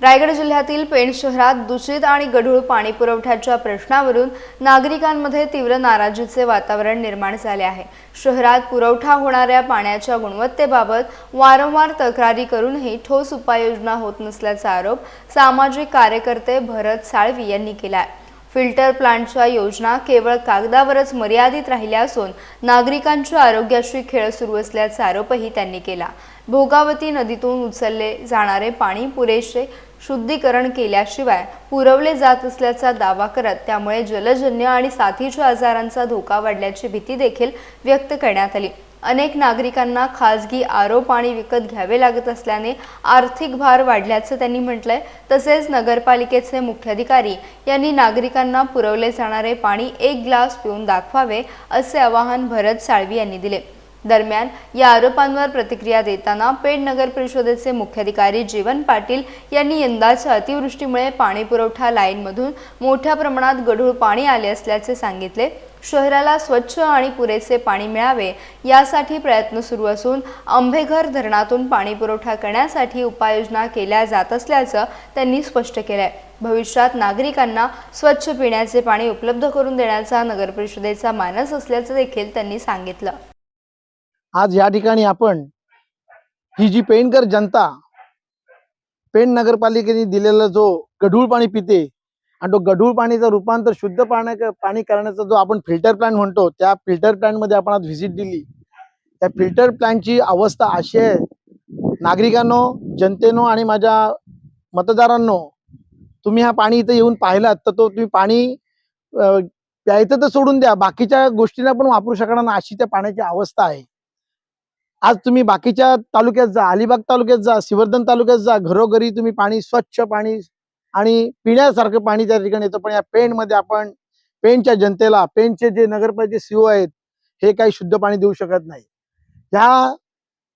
रायगड जिल्ह्यातील पेण शहरात दूषित आणि गढूळ पाणी पुरवठ्याच्या प्रश्नावरून नागरिकांमध्ये तीव्र नाराजीचे वातावरण निर्माण झाले आहे। शहरात पुरवठा होणाऱ्या पाण्याच्या गुणवत्तेबाबत वारंवार तक्रारी करूनही ठोस उपाययोजना होत नसल्याचा आरोप सामाजिक कार्यकर्ते भरत साळवी यांनी केला आहे। फिल्टर प्लांटच्या योजना केवळ कागदावरच मर्यादित राहिल्या असून नागरिकांच्या आरोग्याशी खेळ सुरू असल्याचा आरोपही त्यांनी केला। भोगावती नदीतून उचलले जाणारे पाणी पुरेसे शुद्धीकरण केल्याशिवाय पुरवले जात असल्याचा दावा करत त्यामुळे जलजन्य आणि साथीच्या आजारांचा धोका वाढल्याची भीती देखील व्यक्त करण्यात आली। अनेक नागरिकांना खासगी आरो पाणी विकत घ्यावे लागत असल्याने आर्थिक भार वाढल्याचं त्यांनी म्हटलंय। तसेच नगरपालिकेचे मुख्याधिकारी यांनी नागरिकांना पुरवले जाणारे पाणी एक ग्लास पिऊन दाखवावे असे आवाहन भरत साळवी यांनी दिले। दरम्यान या आरोपांवर प्रतिक्रिया देताना पेण नगर परिषदेचे मुख्याधिकारी जीवन पाटील यांनी यंदाच्या अतिवृष्टीमुळे पाणी पुरवठा लाईनमधून मोठ्या प्रमाणात गढूळ पाणी आले असल्याचे सांगितले। शहराला स्वच्छ आणि पुरेसे पाणी मिळावे यासाठी प्रयत्न सुरू असून आंबेघर धरणातून पाणी पुरवठा करण्यासाठी उपाययोजना केल्या जात असल्याचं त्यांनी स्पष्ट केलंय। भविष्यात नागरिकांना स्वच्छ पिण्याचे पाणी उपलब्ध करून देण्याचा नगर परिषदेचा मानस असल्याचं देखील त्यांनी सांगितलं। आज या ठिकाणी आपण ही जी पेणकर जनता पेण नगरपालिकेने दिलेला जो गढूळ पाणी पिते आणि तो गढूळ पाणीचं रूपांतर शुद्ध पाणी करण्याचा जो आपण फिल्टर प्लांट म्हणतो, त्या फिल्टर प्लांट मध्ये आपण आज व्हिजिट दिली। त्या फिल्टर प्लांटची अवस्था अशी आहे, नागरिकांनो, जनतेनो आणि माझ्या मतदारांनो, तुम्ही हा पाणी इथे येऊन पाहिलात तर तो तुम्ही पाणी प्यायचं तर सोडून द्या, बाकीच्या गोष्टींना पण वापरू शकणार ना अशी त्या पाण्याची अवस्था आहे। आज तुम्ही बाकीच्या तालुक्यात जा, अलिबाग तालुक्यात जा, श्रीवर्धन तालुक्यात जा, घरोघरी तुम्ही पाणी, स्वच्छ पाणी आणि पिण्यासारखं पाणी त्या ठिकाणी येतं। पण या पेण मध्ये आपण पेणच्या जनतेला, पेणचे जे नगरपालिकेचे सीओ आहेत, हे काही शुद्ध पाणी देऊ शकत नाही। ह्या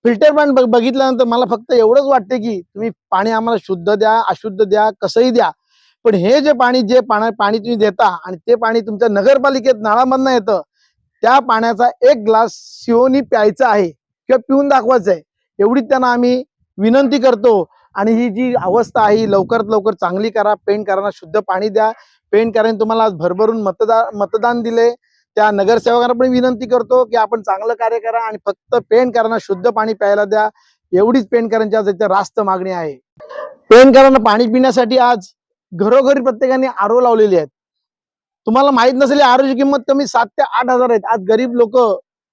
फिल्टर प्लांट बघितल्यानंतर मला फक्त एवढंच वाटते की तुम्ही पाणी आम्हाला शुद्ध द्या, अशुद्ध द्या, कसंही द्या, पण हे जे पाणी पाणी तुम्ही देता आणि ते पाणी तुमच्या नगरपालिकेत नळामधनं येतं, त्या पाण्याचा एक ग्लास सीओनी प्यायचा आहे किंवा पिऊन दाखवायचं आहे, एवढी त्यांना आम्ही विनंती करतो। आणि ही जी अवस्था आहे लवकरात लवकर चांगली करा, पेणकरांना शुद्ध पाणी द्या। पेणकरांनी तुम्हाला आज भरभरून मतदान दिले, त्या नगरसेवकांना पण विनंती करतो की आपण चांगलं कार्य करा आणि फक्त पेणकरांना शुद्ध पाणी प्यायला द्या, एवढीच पेणकरांची आज इथे रास्त मागणी आहे। पेणकरांना पाणी पिण्यासाठी आज घरोघरी प्रत्येकाने आरो लावलेली आहेत। तुम्हाला माहित नसेल आरोची किंमत कमी 7 ते 8 हजार आहेत। आज गरीब लोक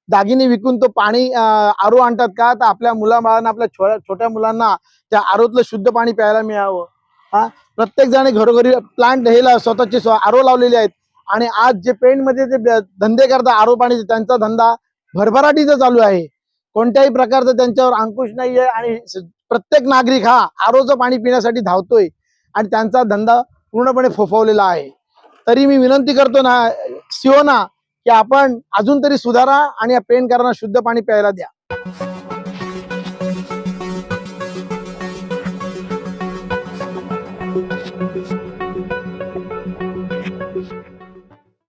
दागिने विकून तो पाणी आरो आणतात का, तर आपल्या मुलाबाळांना, आपल्या छोट्या मुलांना त्या आरोतलं शुद्ध पाणी प्यायला मिळावं। हा, प्रत्येक जण घरोघरी प्लांट हे स्वतःचे आरो लावलेले आहेत। आणि आज जे पेण मध्ये जे धंदे करतात आरो पाणी, त्यांचा धंदा भरभराटीचा चालू आहे, कोणत्याही प्रकारचं त्यांच्यावर अंकुश नाहीये। आणि प्रत्येक नागरिक हा आरोचं पाणी पिण्यासाठी धावतोय आणि त्यांचा धंदा पूर्णपणे फोफवलेला आहे। तरी मी विनंती करतो ना सीओना की आपण अजून तरी सुधारा आणि या पेणकरांना शुद्ध पाणी प्यायला द्या।